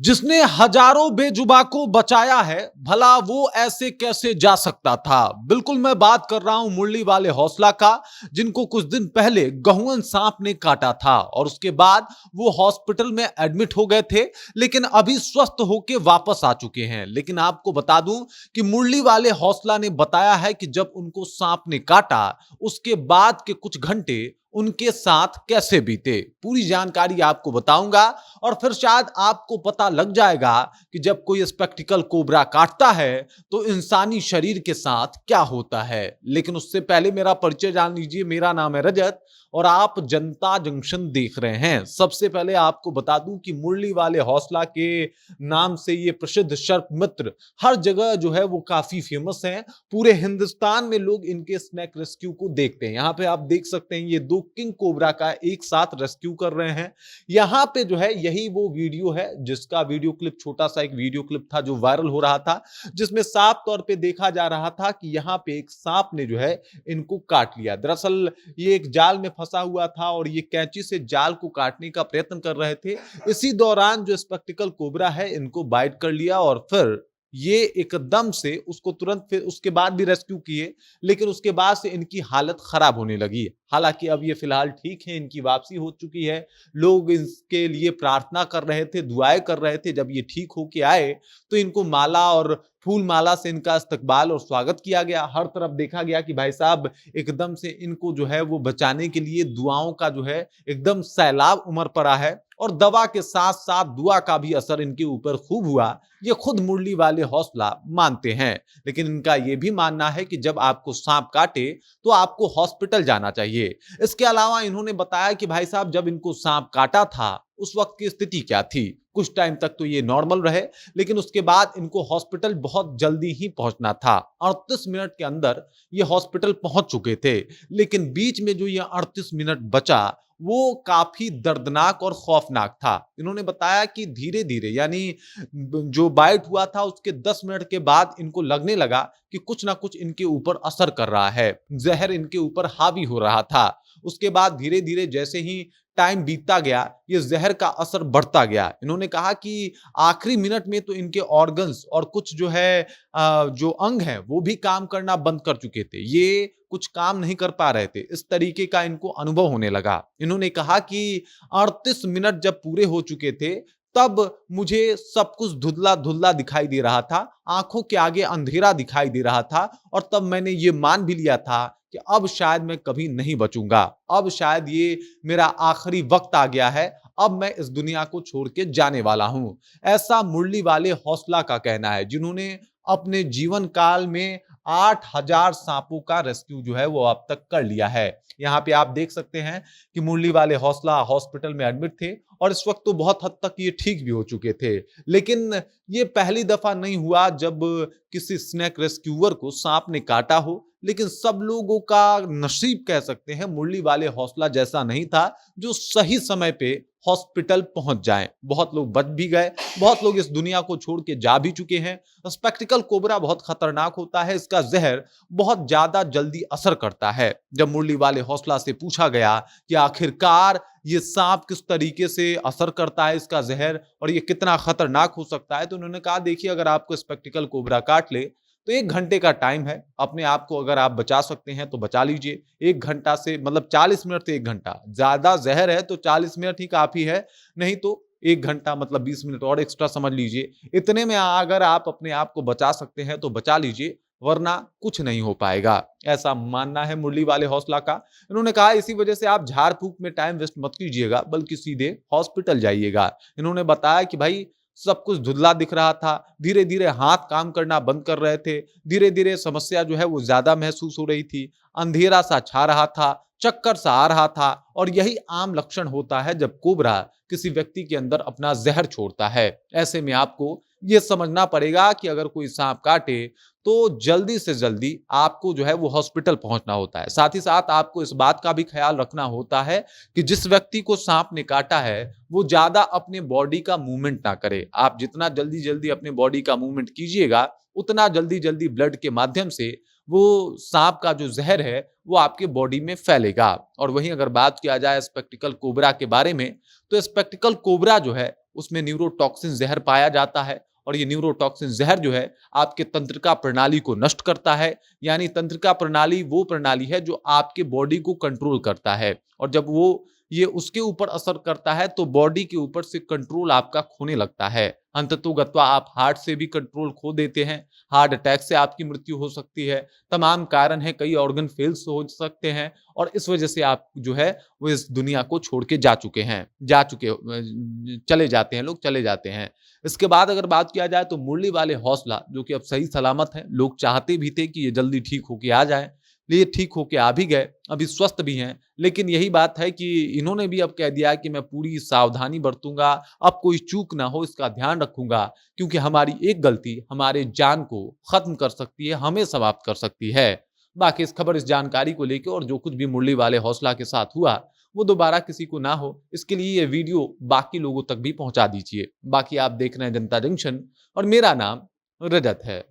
जिसने हजारों बेजुबा को बचाया है, भला वो ऐसे कैसे जा सकता था। बिल्कुल मैं बात कर रहा हूं मुरली वाले हौसला का, जिनको कुछ दिन पहले गहुवन सांप ने काटा था और उसके बाद वो हॉस्पिटल में एडमिट हो गए थे, लेकिन अभी स्वस्थ होके वापस आ चुके हैं। लेकिन आपको बता दूं कि मुरली वाले हौसला ने बताया है कि जब उनको सांप ने काटा, उसके बाद के कुछ घंटे उनके साथ कैसे बीते, पूरी जानकारी आपको बताऊंगा। और फिर शायद आपको पता लग जाएगा कि जब कोई स्पेक्टिकल कोबरा काटता है तो इंसानी शरीर के साथ क्या होता है। लेकिन उससे पहले मेरा परिचय जान लीजिए। मेरा नाम है रजत और आप जनता जंक्शन देख रहे हैं। सबसे पहले आपको बता दूं कि मुरली वाले हौसला के नाम से ये प्रसिद्ध सर्प मित्र हर जगह जो है वो काफी फेमस हैं। पूरे हिंदुस्तान में लोग इनके स्नैक रेस्क्यू को देखते हैं। यहाँ पे आप देख सकते हैं ये दो किंग कोबरा का एक साथ रेस्क्यू कर रहे हैं। यहाँ पे जो है यही वो वीडियो है जिसका वीडियो क्लिप, छोटा सा एक वीडियो क्लिप था जो वायरल हो रहा था, जिसमें साफ तौर पे देखा जा रहा था कि यहाँ पे एक सांप ने जो है इनको काट लिया। दरअसल ये एक जाल में फंसा हुआ था और ये कैंची से जाल को काटने का प्रयत्न कर रहे थे। इसी दौरान जो स्पेक्टिकल कोबरा है इनको बाइट कर लिया और फिर ये एकदम से उसको तुरंत, फिर उसके बाद भी रेस्क्यू किए, लेकिन उसके बाद से इनकी हालत खराब होने लगी। हालांकि अब ये फिलहाल ठीक है, इनकी वापसी हो चुकी है। लोग इसके लिए प्रार्थना कर रहे थे, दुआएं कर रहे थे। जब ये ठीक होके आए तो इनको माला और फूल माला से इनका इस्तकबाल और स्वागत किया गया। हर तरफ देखा गया कि भाई साहब एकदम से इनको जो है वो बचाने के लिए दुआओं का जो है एकदम सैलाब उमड़ पड़ा है और दवा के साथ साथ दुआ का भी असर इनके ऊपर खूब हुआ। ये खुद मुरली वाले हौसला मानते हैं। लेकिन इनका यह भी मानना है कि जब आपको सांप काटे तो आपको हॉस्पिटल जाना चाहिए। इसके अलावा इन्होंने बताया कि भाई साहब जब इनको सांप काटा था उस वक्त की स्थिति क्या थी। कुछ टाइम तक तो ये नॉर्मल रहे, लेकिन उसके बाद इनको हॉस्पिटल बहुत जल्दी ही पहुंचना था। 38 मिनट के अंदर ये हॉस्पिटल पहुंच चुके थे, लेकिन बीच में जो ये 38 मिनट बचा वो काफी दर्दनाक और खौफनाक था। इन्होंने बताया कि धीरे धीरे, यानी जो बाइट हुआ था उसके 10 मिनट के बाद इनको लगने लगा कि कुछ ना कुछ इनके ऊपर असर कर रहा है, जहर इनके ऊपर हावी हो रहा था। उसके बाद धीरे धीरे जैसे ही टाइम बीतता गया, ये जहर का असर बढ़ता गया। इन्होंने कहा कि आखिरी मिनट में तो इनके ऑर्गन्स और कुछ जो है जो अंग हैं वो भी काम करना बंद कर चुके थे। ये कुछ काम नहीं कर पा रहे थे, इस तरीके का इनको अनुभव होने लगा। इन्होंने कहा कि 38 मिनट जब पूरे हो चुके थे तब मुझे सब कुछ धुंधला धुंधला दिखाई दे रहा था, आंखों के आगे अंधेरा दिखाई दे रहा था और तब मैंने ये मान भी लिया था कि अब शायद मैं कभी नहीं बचूंगा, अब शायद ये मेरा आखिरी वक्त आ गया है, अब मैं इस दुनिया को छोड़ के जाने वाला हूं। ऐसा मुरली वाले हौसला का कहना है, जिन्होंने अपने जीवन काल में 8000 सांपों का रेस्क्यू जो है वो अब तक कर लिया है। यहाँ पे आप देख सकते हैं कि मुरली वाले हौसला हॉस्पिटल में एडमिट थे और इस वक्त तो बहुत हद तक ये ठीक भी हो चुके थे। लेकिन ये पहली दफा नहीं हुआ जब किसी स्नेक रेस्क्यूअर को सांप ने काटा हो, लेकिन सब लोगों का नसीब कह सकते हैं मुरली वाले हौसला जैसा नहीं था जो सही समय पे हॉस्पिटल पहुंच जाएं। बहुत लोग बच भी गए, बहुत लोग इस दुनिया को छोड़ के जा भी चुके हैं। स्पेक्टिकल कोबरा बहुत खतरनाक होता है, इसका जहर बहुत ज्यादा जल्दी असर करता है। जब मुरली वाले हौसला से पूछा गया कि आखिरकार ये सांप किस तरीके से असर करता है, इसका जहर, और ये कितना खतरनाक हो सकता है, तो उन्होंने कहा देखिए अगर आपको स्पेक्टिकल कोबरा काट ले तो 1 घंटे का टाइम है। अपने आप को अगर आप बचा सकते हैं तो बचा लीजिए। 1 घंटा से मतलब 40 मिनट से 1 घंटा, ज्यादा जहर है तो 40 मिनट ही काफी है, नहीं तो 1 घंटा मतलब 20 मिनट और एक्स्ट्रा समझ लीजिए। इतने में अगर आप अपने आप को बचा सकते हैं तो बचा लीजिए, वरना कुछ नहीं हो पाएगा। ऐसा मानना है मुरली वाले हौसला का। इन्होंने कहा इसी वजह से आप झाड़ फूक में टाइम वेस्ट मत कीजिएगा, बल्कि सीधे हॉस्पिटल जाइएगा। इन्होंने बताया कि भाई सब कुछ धुंधला दिख रहा था, धीरे धीरे हाथ काम करना बंद कर रहे थे, धीरे धीरे समस्या जो है वो ज्यादा महसूस हो रही थी, अंधेरा सा छा रहा था, चक्कर सा आ रहा था। और यही आम लक्षण होता है जब कोबरा किसी व्यक्ति के अंदर अपना जहर छोड़ता है। ऐसे में आपको यह समझना पड़ेगा कि अगर कोई सांप काटे तो जल्दी से जल्दी आपको जो है वो हॉस्पिटल पहुंचना होता है। साथ ही साथ आपको इस बात का भी ख्याल रखना होता है कि जिस व्यक्ति को सांप ने काटा है वो ज्यादा अपने बॉडी का मूवमेंट ना करे। आप जितना जल्दी जल्दी अपने बॉडी का मूवमेंट कीजिएगा, उतना जल्दी जल्दी ब्लड के माध्यम से वो सांप का जो जहर है वो आपके बॉडी में फैलेगा। और वहीं अगर बात किया जाए स्पेक्टिकल कोबरा के बारे में, तो स्पेक्टिकल कोबरा जो है उसमें न्यूरोटॉक्सिन जहर पाया जाता है और ये न्यूरोटॉक्सिन जहर जो है आपके तंत्रिका प्रणाली को नष्ट करता है। यानी तंत्रिका प्रणाली वो प्रणाली है जो आपके बॉडी को कंट्रोल करता है, और जब वो ये उसके ऊपर असर करता है तो बॉडी के ऊपर से कंट्रोल आपका खोने लगता है। अंततोगत्वा आप हार्ट से भी कंट्रोल खो देते हैं, हार्ट अटैक से आपकी मृत्यु हो सकती है, तमाम कारण है, कई ऑर्गन फेल्स हो सकते हैं और इस वजह से आप जो है वो इस दुनिया को छोड़ के चले जाते हैं, लोग चले जाते हैं। इसके बाद अगर बात किया जाए तो मुरली वाले हौसला जो कि अब सही सलामत है, लोग चाहते भी थे कि ये जल्दी ठीक होके आ जाए, ये ठीक होके आ भी गए, अभी स्वस्थ भी हैं। लेकिन यही बात है कि इन्होंने भी अब कह दिया कि मैं पूरी सावधानी बरतूंगा, अब कोई चूक ना हो इसका ध्यान रखूंगा, क्योंकि हमारी एक गलती हमारे जान को खत्म कर सकती है, हमें समाप्त कर सकती है। बाकी इस खबर, इस जानकारी को लेकर और जो कुछ भी मुरली वाले हौसला के साथ हुआ वो दोबारा किसी को ना हो, इसके लिए ये वीडियो बाकी लोगों तक भी पहुंचा दीजिए। बाकी आप देख रहे हैं जनता जंक्शन और मेरा नाम रजत है।